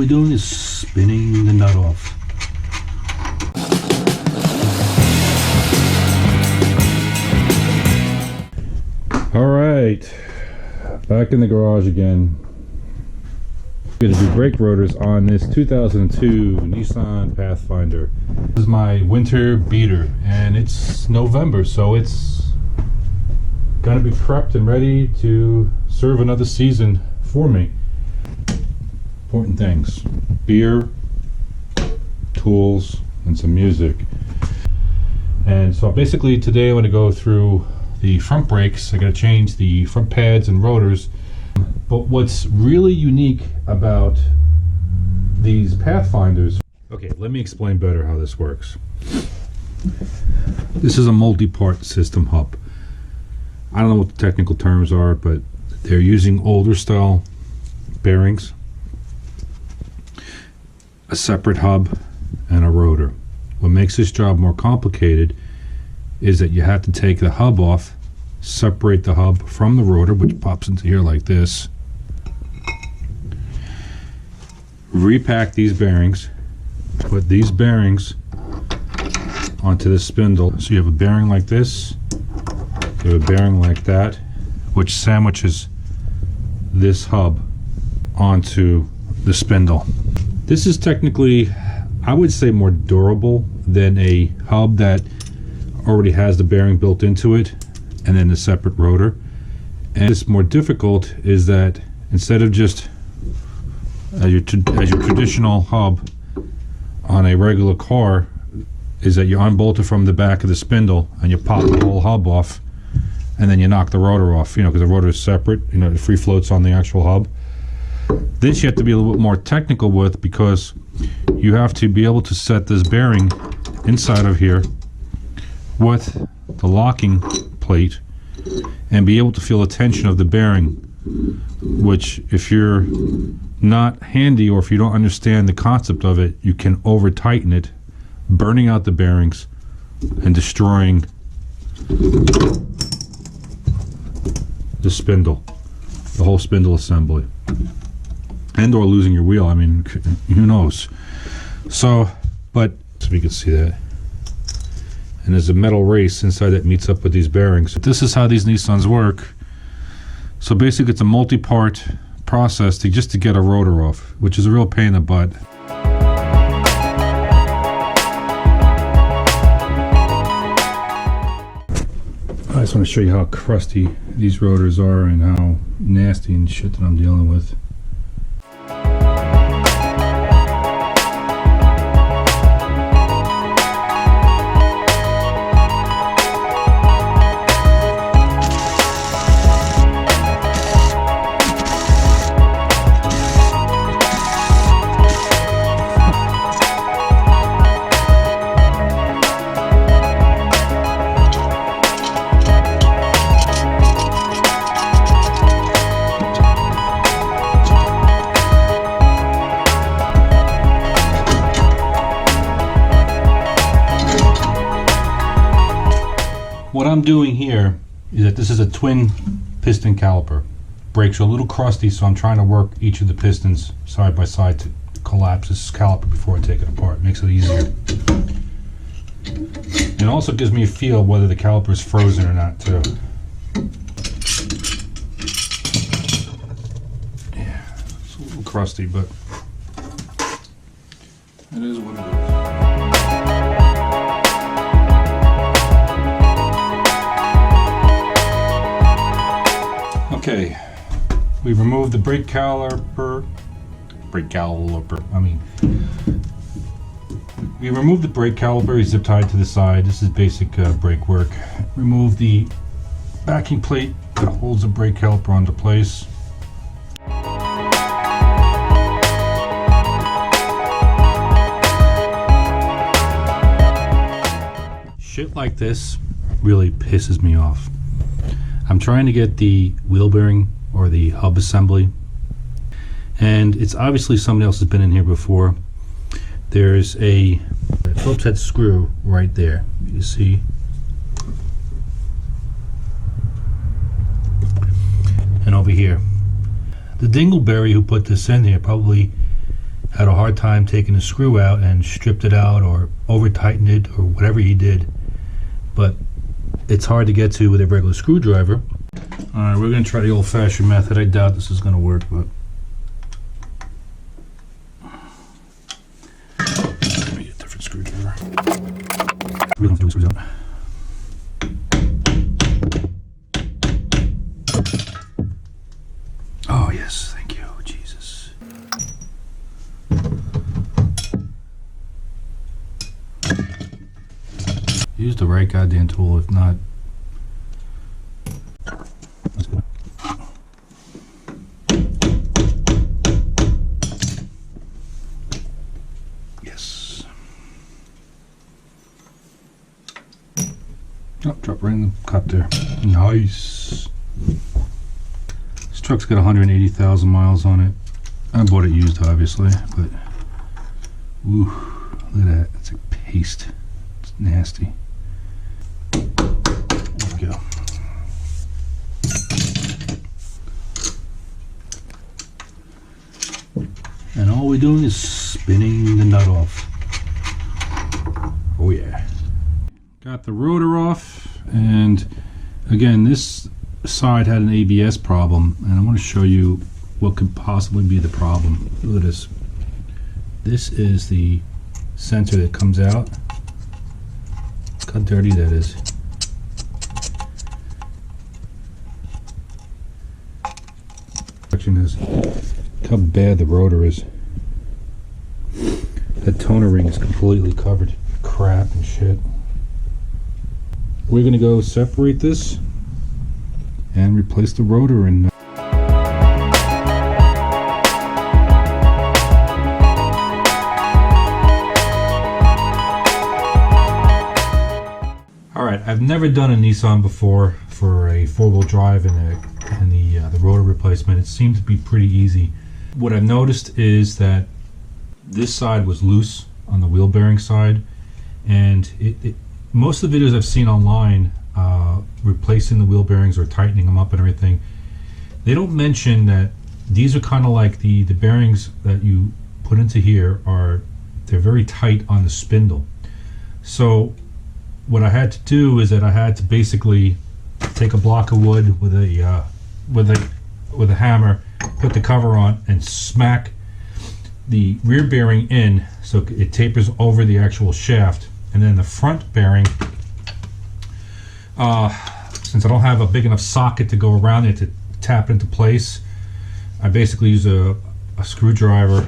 we're doing is spinning the nut off. All right, back in the garage again. I'm going to do brake rotors on this 2002 Nissan Pathfinder. This is my winter beater, and it's November, so it's going to be prepped and ready to serve another season for me. Important things: beer, tools, and some music. And so basically today I'm going to go through the front brakes. I got to change the front pads and rotors. But what's really unique about these Pathfinders... Okay, let me explain better how this works. This is a multi-part system hub. I don't know what the technical terms are, but they're using older style bearings, a separate hub, and a rotor. What makes this job more complicated is that you have to take the hub off, separate the hub from the rotor, which pops into here like this, repack these bearings, put these bearings onto the spindle. So you have a bearing like this, you have a bearing like that, which sandwiches this hub onto the spindle. This is technically, I would say, more durable than a hub that already has the bearing built into it and then the separate rotor. And it's more difficult is that instead of just as your traditional hub on a regular car, is that you unbolt it from the back of the spindle and you pop the whole hub off and then you knock the rotor off, you know, because the rotor is separate, you know, it free floats on the actual hub. This you have to be a little bit more technical with, because you have to be able to set this bearing inside of here with the locking plate and be able to feel the tension of the bearing, which if you're not handy or if you don't understand the concept of it, you can over tighten it, burning out the bearings and destroying the spindle, the whole spindle assembly, and or losing your wheel. I mean, who knows? So, but so we can see that. And there's a metal race inside that meets up with these bearings. This is how these Nissans work. So basically it's a multi-part process just to get a rotor off, which is a real pain in the butt. I just want to show you how crusty these rotors are and how nasty and shit that I'm dealing with. What I'm doing here is that this is a twin piston caliper. Brakes are a little crusty, so I'm trying to work each of the pistons side by side to collapse this caliper before I take it apart. It makes it easier. It also gives me a feel whether the caliper is frozen or not too. Yeah, it's a little crusty, but it is what it is. Okay, we removed the brake caliper, we removed the brake caliper, zip tied to the side. This is basic brake work. Remove the backing plate that holds the brake caliper onto place. Shit like this really pisses me off. I'm trying to get the wheel bearing or the hub assembly, and it's obviously somebody else has been in here before. There's a Phillips head screw right there, you see. And over here. The dingleberry who put this in here probably had a hard time taking the screw out and stripped it out or over tightened it or whatever he did. But it's hard to get to with a regular screwdriver. Alright, we're going to try the old-fashioned method. I doubt this is going to work, but let me get a different screwdriver. We don't have to do screws out. Oh yes, thank you, Jesus. Use the right goddamn tool, if not. Let's go. Yes. Oh, drop right in the cup there. Nice. This truck's got 180,000 miles on it. I bought it used, obviously, but ooh, look at that. It's like paste. It's nasty. There we go. And all we're doing is spinning the nut off. Oh yeah. Got the rotor off, and again, this side had an ABS problem, and I want to show you what could possibly be the problem. Look at this. This is the sensor that comes out. Look how dirty that is. Look how bad the rotor is. That toner ring is completely covered in crap and shit. We're going to go separate this and replace the rotor and Alright, I've never done a Nissan before for a four-wheel drive and the rotor replacement. It seemed to be pretty easy. What I've noticed is that this side was loose on the wheel bearing side, and most of the videos I've seen online replacing the wheel bearings or tightening them up and everything, they don't mention that these are kind of like the bearings that you put into here they're very tight on the spindle. So what I had to do is that I had to basically take a block of wood with a hammer, put the cover on, and smack the rear bearing in so it tapers over the actual shaft. And then the front bearing, since I don't have a big enough socket to go around it to tap into place, I basically use a screwdriver.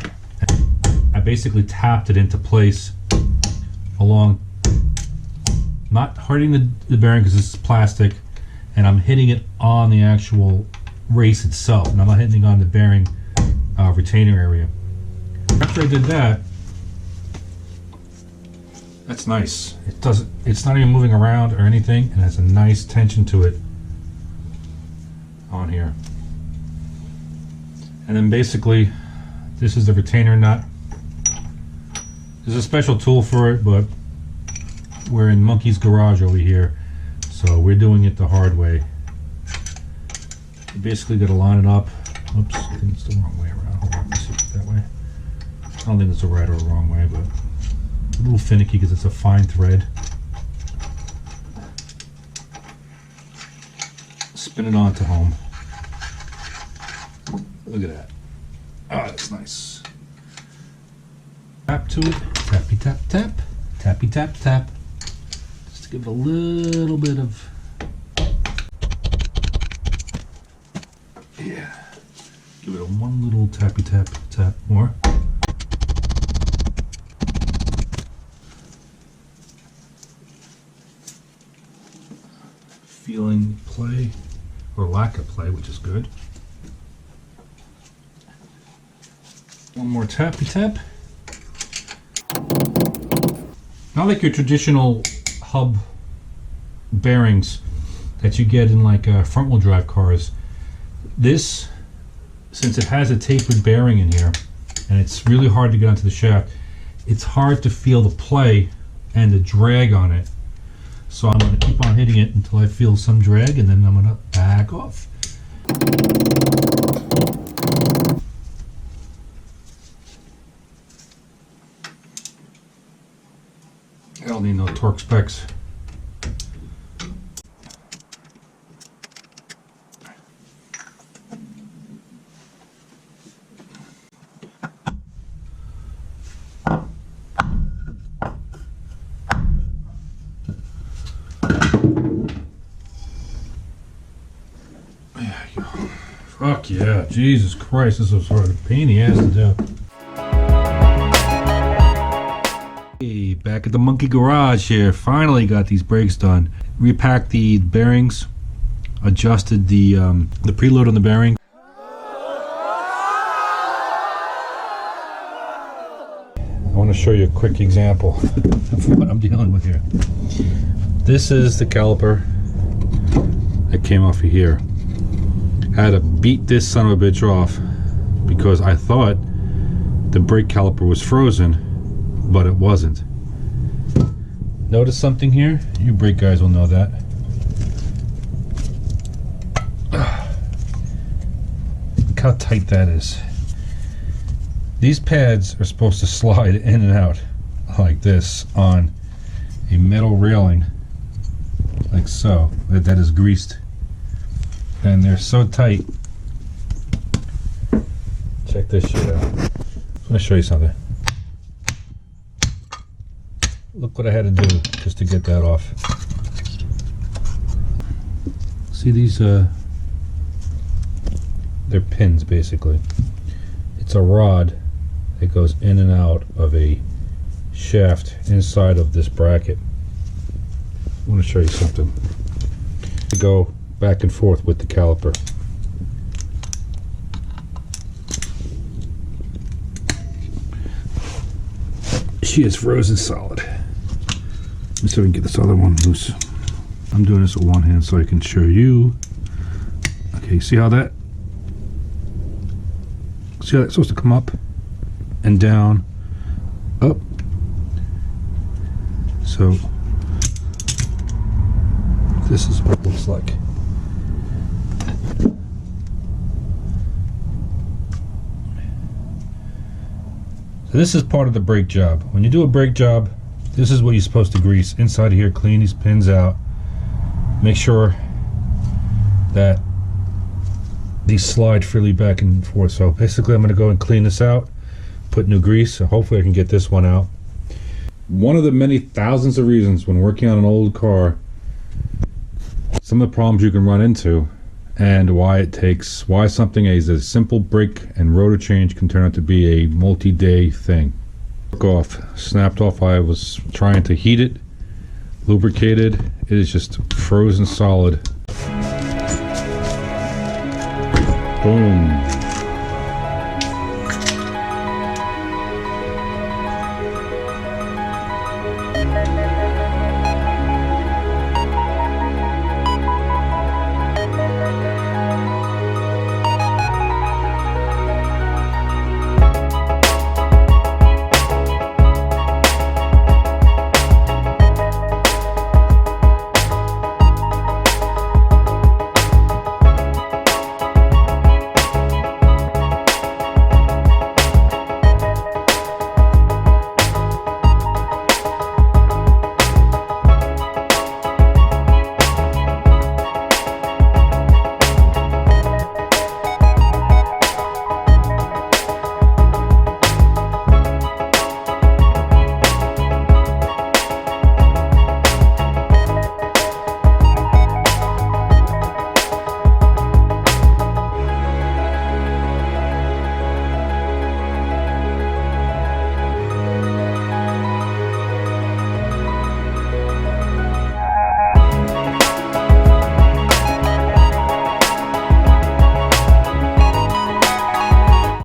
I basically tapped it into place along, not hurting the bearing because this is plastic, and I'm hitting it on the actual race itself, and I'm not hitting on the bearing retainer area. After I did that, that's nice. It's not even moving around or anything, and it has a nice tension to it on here. And then basically, this is the retainer nut. There's a special tool for it, but we're in Monkey's garage over here, so we're doing it the hard way. You basically got to line it up. Oops, I think it's the wrong way around. Hold on, let's see it that way. I don't think it's the right or wrong way, but a little finicky because it's a fine thread. Spin it onto home. Look at that. Ah, that's nice. Tap to it. Tappy tap tap. Tappy tap tap. Just to give it a little bit of. Yeah. Give it one little tappy tap tap more. Feeling play, or lack of play, which is good. One more tappy tap. Not like your traditional hub bearings that you get in like front wheel drive cars. This, since it has a tapered bearing in here and it's really hard to get onto the shaft, it's hard to feel the play and the drag on it. So I'm going to keep on hitting it until I feel some drag, and then I'm going to back off. torque specs. There you go. Fuck yeah, Jesus Christ, this was sort of a pain in the ass to do. Hey, back at the monkey garage here. Finally got these brakes done. Repacked the bearings, adjusted the preload on the bearing. I want to show you a quick example of what I'm dealing with here. This is the caliper that came off of here. I had to beat this son of a bitch off because I thought the brake caliper was frozen, but it wasn't. Notice something here? You brake guys will know that. Look how tight that is. These pads are supposed to slide in and out like this on a metal railing, like so, that is greased. And they're so tight. Check this shit out. I'm gonna show you something. Look what I had to do just to get that off. See these, they're pins basically. It's a rod that goes in and out of a shaft inside of this bracket. I want to show you something. To go back and forth with the caliper. She is frozen solid. Let me see if we can get this other one loose. I'm doing this with one hand so I can show you. Okay, see how that's supposed to come up and down, up. So this is what it looks like. So this is part of the brake job. When you do a brake job, this is what you're supposed to grease. Inside of here, clean these pins out. Make sure that these slide freely back and forth. So basically I'm going to go and clean this out, put new grease, so hopefully I can get this one out. One of the many thousands of reasons when working on an old car, some of the problems you can run into, and why something as a simple brake and rotor change can turn out to be a multi-day thing. Took off, snapped off. I was trying to heat it, lubricated. It is just frozen solid. Boom.